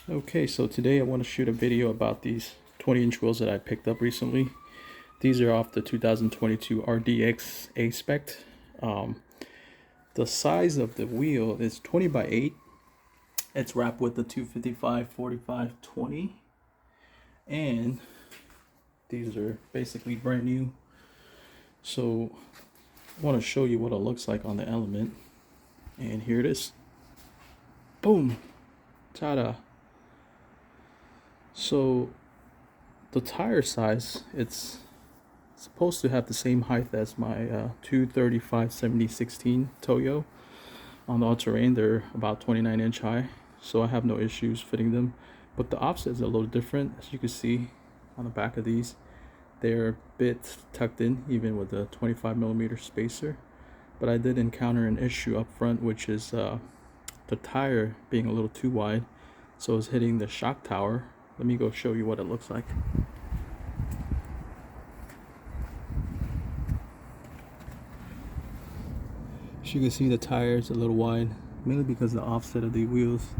Okay, so today I want to shoot a video about these 20-inch wheels that I picked up recently. These are off the 2022 RDX A-Spec. The size of the wheel is 20 by 8. It's wrapped with the 255/45/20, and these are basically brand new. So I want to show you what it looks like on the element, and here it is. Boom, ta-da. So the tire size, it's supposed to have the same height as my 235/70/16 Toyo. On the all-terrain, they're about 29-inch high, so I have no issues fitting them. But the offset is a little different. As you can see on the back of these, they're a bit tucked in, even with a 25mm spacer. But I did encounter an issue up front, which is the tire being a little too wide, so it's hitting the shock tower. Let me go show you what it looks like. As you can see, the tire is a little wide, mainly because of the offset of the wheels.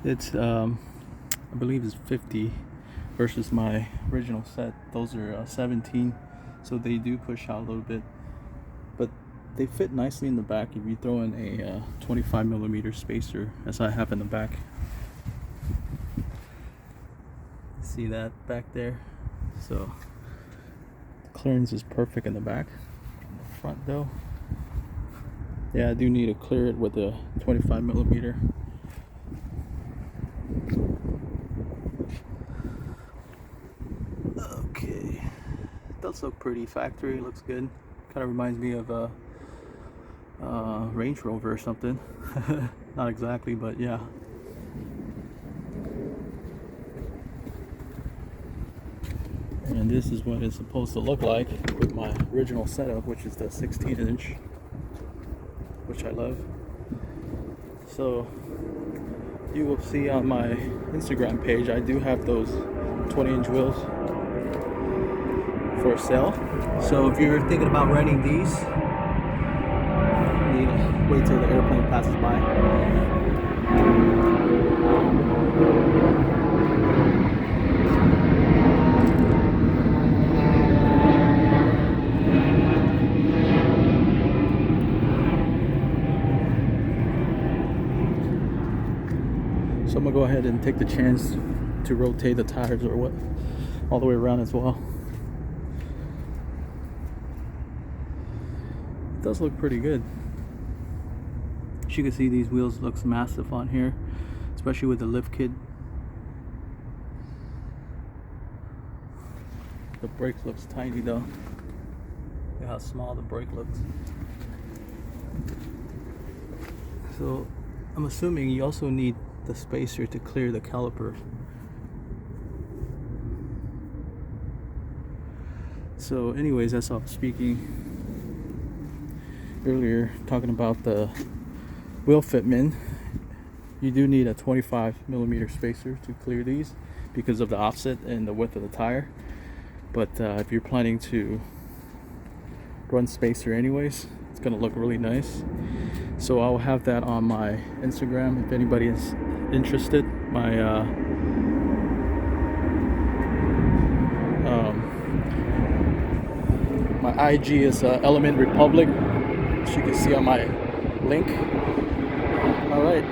It's I believe it's 50 versus my original set. Those are 17, so they do push out a little bit, but they fit nicely in the back if you throw in a 25mm spacer, as I have in the back. See that back there? So the clearance is perfect in the back. In the front though, yeah, I do need to clear it with a 25mm. Okay, it does look pretty factory, looks good. Kind of reminds me of a Range Rover or something. Not exactly, but yeah. And this is what it's supposed to look like with my original setup, which is the 16-inch, which I love. So you will see on my Instagram page, I do have those 20-inch wheels for sale. So if you're thinking about renting these, you need to wait till the airplane passes by. So I'm gonna go ahead and take the chance to rotate the tires or what all the way around as well. It does look pretty good. As you can see, these wheels looks massive on here, especially with the lift kit. The brake looks tiny though. Look how small the brake looks. So I'm assuming you also need the spacer to clear the caliper. So anyways, as I was speaking earlier, talking about the wheel fitment, you do need a 25mm spacer to clear these because of the offset and the width of the tire. But if you're planning to run spacer anyways, it's gonna look really nice. So I'll have that on my Instagram if anybody is interested. My IG is Element Republic, as you can see on my link. All right.